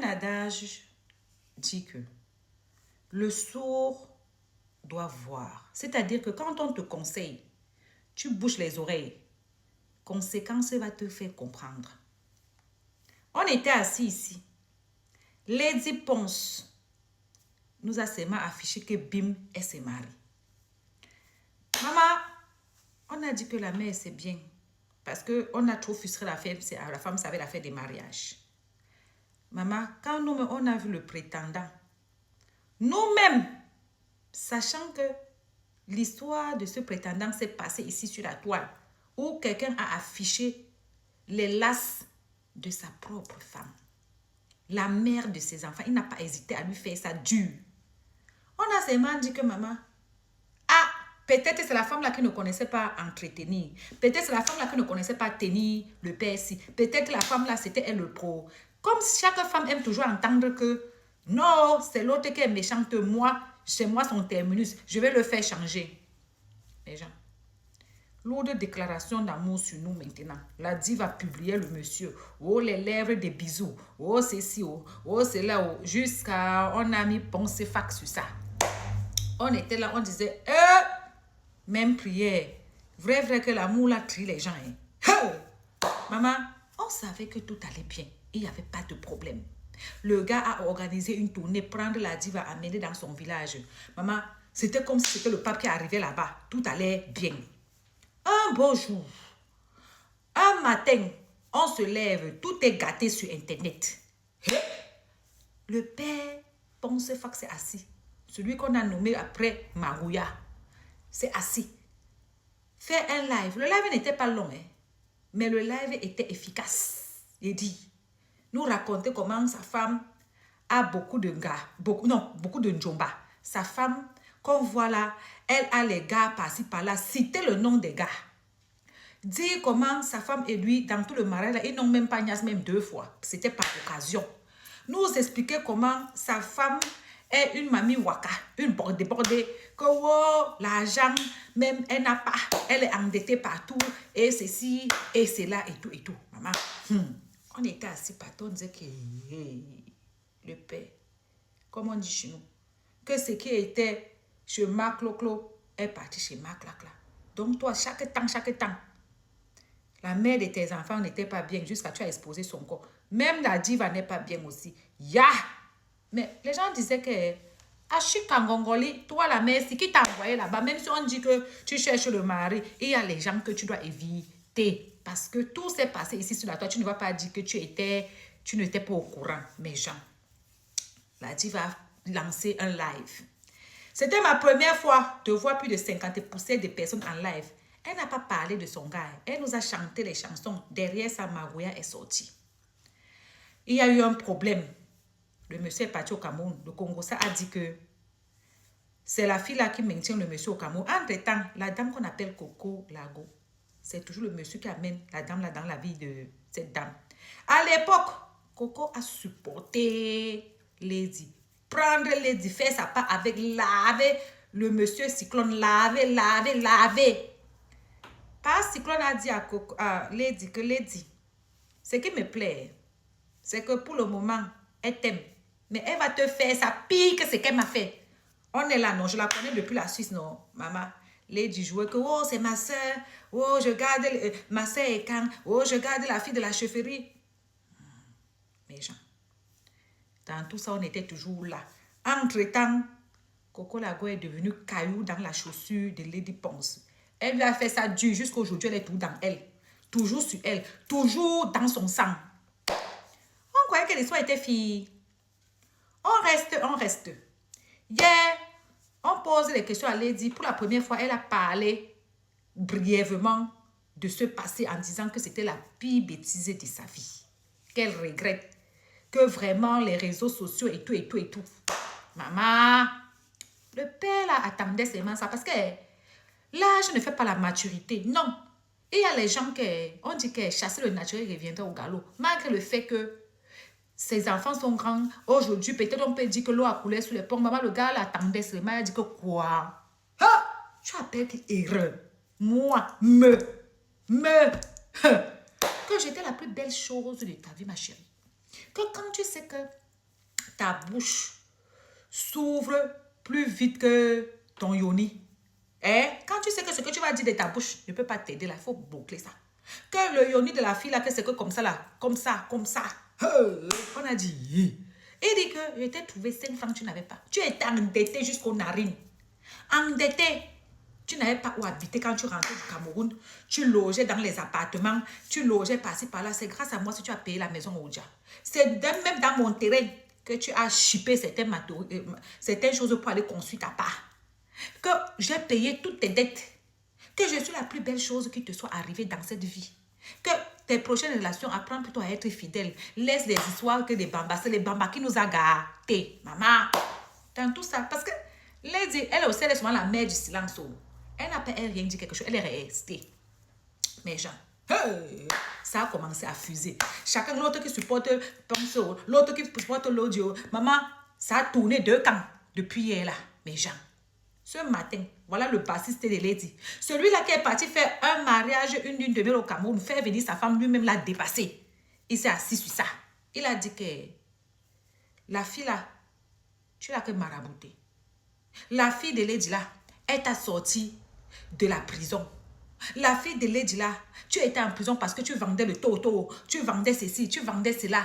adage dit que le sourd doit voir. C'est-à-dire que quand on te conseille, tu bouches les oreilles. Conséquence va te faire comprendre. On était assis ici. Lady Ponce nous a seulement affiché que bim, elle s'est mariée. Maman, on a dit que la mère c'est bien. Parce qu'on a trop frustré la femme savait la fête des mariages. Maman, quand nous on a vu le prétendant, nous-mêmes, sachant que l'histoire de ce prétendant s'est passée ici sur la toile, où quelqu'un a affiché les laces de sa propre femme, la mère de ses enfants, il n'a pas hésité à lui faire ça dur. On a seulement dit que maman, ah, peut-être c'est la femme là qui ne connaissait pas entretenir. Peut-être c'est la femme là qui ne connaissait pas tenir le père si. Peut-être la femme là, c'était elle le pro. Comme chaque femme aime toujours entendre que non, c'est l'autre qui est méchante. Moi, chez moi, son terminus, je vais le faire changer. Les gens, lourde déclaration d'amour sur nous maintenant. La diva va publier le monsieur. Oh, les lèvres des bisous. Oh, c'est ci, oh, c'est là. Oh. Jusqu'à, on a mis Ponce fax sur ça. On était là, on disait, même prière. Vrai que l'amour là trie les gens. Hein. Maman, on savait que tout allait bien. Il n'y avait pas de problème. Le gars a organisé une tournée, prendre la diva, amener dans son village. Maman, c'était comme si c'était le pape qui arrivait là-bas. Tout allait bien. Un beau jour, un matin, on se lève, tout est gâté sur Internet. Le père Ponce Fax est assis. Celui qu'on a nommé après Marouya. C'est assis. Fait un live. Le live n'était pas long, hein, mais le live était efficace. Il dit, nous raconter comment sa femme a beaucoup de gars, beaucoup de njomba. Sa femme, qu'on voit là, elle a les gars par-ci par-là. Citer le nom des gars. Dire comment sa femme et lui, dans tout le mariage, là, ils n'ont même pas niaise, même 2 fois. C'était par occasion. Nous expliquer comment sa femme est une mamie waka, une débordée, que oh, l'argent, même elle n'a pas, elle est endettée partout, et ceci, et cela, et tout, et tout. Maman, on était assis partout, on disait que le père, comme on dit chez nous, que ce qui était chez Marc Loclo est parti chez Marc Lacla. Donc toi, chaque temps, la mère de tes enfants n'était pas bien jusqu'à tu as exposé son corps. Même la diva n'est pas bien aussi. Ya! Mais les gens disaient que à Chikangongoli, toi la mère, c'est qui t'a envoyé là-bas. Même si on dit que tu cherches le mari, il y a les gens que tu dois éviter. Parce que tout s'est passé ici sur la toile. Tu ne vas pas dire que tu n'étais pas au courant. Mais Jean, la diva a lancé un live. C'était ma première fois de voir plus de 50% de personnes en live. Elle n'a pas parlé de son gars. Elle nous a chanté les chansons. Derrière sa Marouya est sortie. Il y a eu un problème. Le monsieur est parti au Cameroun. Le Congo, ça a dit que c'est la fille là qui maintient le monsieur au Cameroun. Entre-temps, la dame qu'on appelle Coco Lago, c'est toujours le monsieur qui amène la dame là dans la vie de cette dame. À l'époque, Coco a supporté Lady. Prendre Lady, faire sa part avec laver le monsieur Cyclone, laver. Pas Cyclone a dit à Lady que Lady, ce qui me plaît, c'est que pour le moment, elle t'aime. Mais elle va te faire ça pire que ce qu'elle m'a fait. On est là, non, je la connais depuis la Suisse, non, maman. Lady jouait que, oh, c'est ma soeur, oh, je garde, ma soeur est quand, oh, je garde la fille de la chefferie. Mais Jean, dans tout ça, on était toujours là. Entre-temps, Coco Lago est devenue caillou dans la chaussure de Lady Ponce. Elle lui a fait ça dur jusqu'aujourd'hui, elle est tout dans elle. Toujours sur elle, toujours dans son sang. On croyait que l'histoire était finie. On reste. Hier, on pose les questions à Lady. Pour la première fois, elle a parlé brièvement de ce passé en disant que c'était la pire bêtise de sa vie. Qu'elle regrette. Que vraiment les réseaux sociaux et tout. Maman, le père là attendait seulement ça parce que l'âge ne fait pas la maturité. Non. Il y a les gens qui, on dit que chasser le naturel reviendra au galop. Malgré le fait que ses enfants sont grands. Aujourd'hui, peut-être on peut dire que l'eau a coulé sur les ponts. Maman, le gars l'attendait seulement. Il a dit que quoi? Tu appelles quelle erreur? Moi, que j'étais la plus belle chose de ta vie, ma chérie. Que quand tu sais que ta bouche s'ouvre plus vite que ton yoni. Quand tu sais que ce que tu vas dire de ta bouche ne peut pas t'aider là, il faut boucler ça. Que le yoni de la fille là, que c'est que comme ça là, comme ça. On a dit. Il dit que je t'ai trouvé 5 francs, tu n'avais pas. Tu étais endetté jusqu'aux narines. Endetté. Tu n'avais pas où habiter quand tu rentrais du Cameroun. Tu logeais dans les appartements. Tu logeais par-ci par-là. C'est grâce à moi si tu as payé la maison au Oudja. C'est même dans mon terrain que tu as chippé certaines choses pour aller construire ta part. Que j'ai payé toutes tes dettes. Que je suis la plus belle chose qui te soit arrivée dans cette vie. Que tes prochaines relations apprennent plutôt à être fidèles. Laisse les histoires que des bambas. C'est les bambas qui nous a gâtés. Maman. Dans tout ça. Parce que Lady, elle aussi, elle est souvent la mère du silence. Elle n'a pas rien dit quelque chose. Elle est restée. Mais gens, ça a commencé à fuser. Chacun, l'autre qui supporte Ponceau, l'autre qui supporte l'audio. Maman, ça a tourné 2 camps depuis hier là. Mais gens, ce matin, voilà le bassiste de Lady. Celui-là qui est parti faire un mariage, une lune de miel au Cameroun, faire venir sa femme, lui-même l'a dépassé. Il s'est assis sur ça. Il a dit que la fille là, tu l'as que marabouté. La fille de Lady là, elle t'a sorti de la prison. La fille de Lady là, tu étais en prison parce que tu vendais le toto, tu vendais ceci, tu vendais cela.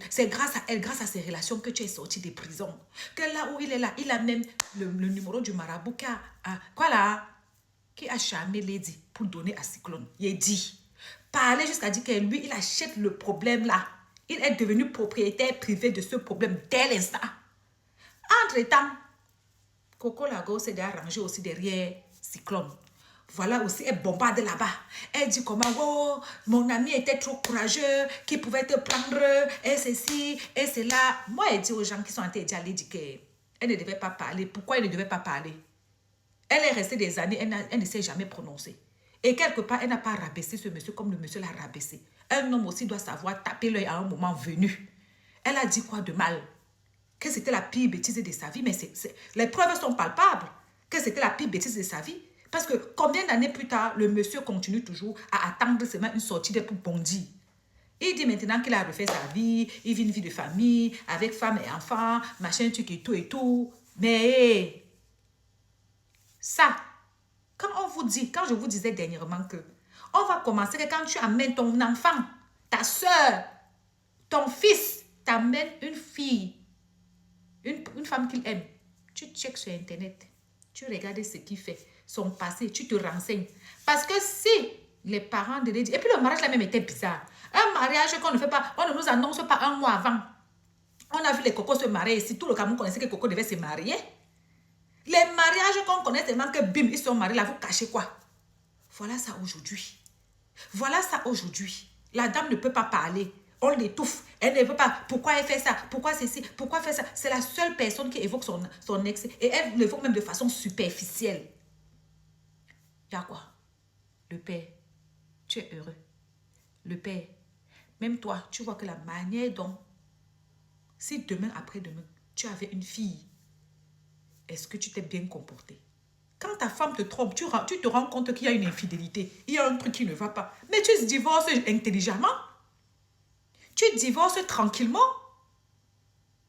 C'est grâce à elle, grâce à ses relations que tu es sorti de prison. Que là où il est là, il a même le numéro du marabout qui a charmé Lady pour donner à Cyclone. Il dit, parler jusqu'à dire que lui, il achète le problème là. Il est devenu propriétaire privé de ce problème dès l'instant. Entre-temps, Coco Lago s'est arrangé aussi derrière Cyclone. Voilà aussi, elle bombarde là-bas. Elle dit comment, oh, mon ami était trop courageux, qui pouvait te prendre, et ceci, et cela. Moi, elle dit aux gens qui sont en train de dire qu'elle ne devait pas parler. Pourquoi elle ne devait pas parler? Elle est restée des années, elle ne s'est jamais prononcée. Et quelque part, elle n'a pas rabaissé ce monsieur comme le monsieur l'a rabaissé. Un homme aussi doit savoir taper l'œil à un moment venu. Elle a dit quoi de mal? Que c'était la pire bêtise de sa vie, mais les preuves sont palpables. Que c'était la pire bêtise de sa vie. Parce que combien d'années plus tard, le monsieur continue toujours à attendre seulement une sortie de pour bondir. Il dit maintenant qu'il a refait sa vie, il vit une vie de famille, avec femme et enfant, machin, truc et tout et tout. Mais ça, quand je vous disais dernièrement que on va commencer que quand tu amènes ton enfant, ta soeur, ton fils, t'amènes une fille, une femme qu'il aime, tu checkes sur Internet, tu regardes ce qu'il fait, son passé, tu te renseignes. Parce que si les parents de Lady... Et puis le mariage là même était bizarre. Un mariage qu'on ne fait pas, on ne nous annonce pas 1 mois avant. On a vu les cocos se marier ici. Tout le Cameroun connaissait que Coco devait se marier. Les mariages qu'on connaît tellement que bim, ils sont mariés là, vous cachez quoi? Voilà ça aujourd'hui. Voilà ça aujourd'hui. La dame ne peut pas parler. On l'étouffe. Elle ne veut pas. Pourquoi elle fait ça? Pourquoi ceci? Pourquoi faire ça? C'est la seule personne qui évoque son ex. Et elle l'évoque même de façon superficielle. Il y a quoi? Le père, tu es heureux. Le père, même toi, tu vois que la manière dont, si demain, après-demain, tu avais une fille, est-ce que tu t'es bien comporté? Quand ta femme te trompe, tu te rends compte qu'il y a une infidélité. Il y a un truc qui ne va pas. Mais tu divorces intelligemment. Tu divorces tranquillement.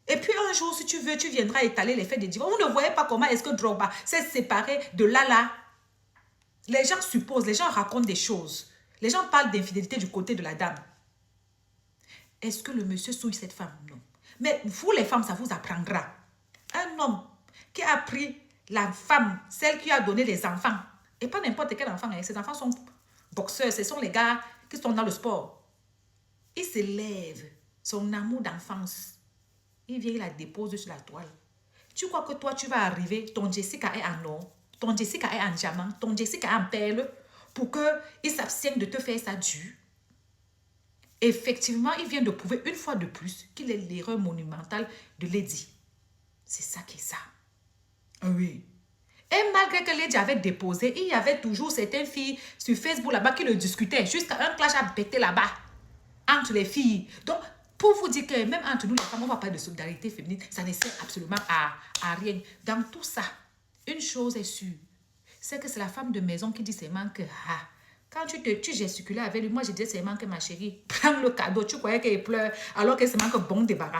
Et puis un jour, si tu veux, tu viendras étaler les faits de divorce. Vous ne voyez pas comment est-ce que Drogba s'est séparé de Lala. Les gens supposent, les gens racontent des choses. Les gens parlent d'infidélité du côté de la dame. Est-ce que le monsieur souille cette femme? Non. Mais vous, les femmes, ça vous apprendra. Un homme qui a pris la femme, celle qui a donné les enfants, et pas n'importe quel enfant, hein. Ces enfants sont boxeurs, ce sont les gars qui sont dans le sport. Il se lève, son amour d'enfance, il vient, il la dépose sur la toile. Tu crois que toi, tu vas arriver, ton Jessica est en or, ton Jessica est en diamant, ton Jessica est en perle, pour qu'il s'abstienne de te faire ça dur. Effectivement, il vient de prouver une fois de plus qu'il est l'erreur monumentale de Lady. C'est ça qui est ça. Oui. Et malgré que Lady avait déposé, il y avait toujours certaines filles sur Facebook là-bas qui le discutaient. Jusqu'à un clash à péter là-bas entre les filles. Donc, pour vous dire que même entre nous les femmes, on va parler de solidarité féminine, ça ne sert absolument à rien. Dans tout ça, une chose est sûre, c'est que c'est la femme de maison qui dit seulement que quand tu gesticulais avec lui, moi je disais seulement que ma chérie, prends le cadeau, tu croyais qu'elle pleure alors que c'est seulement que bon débarras.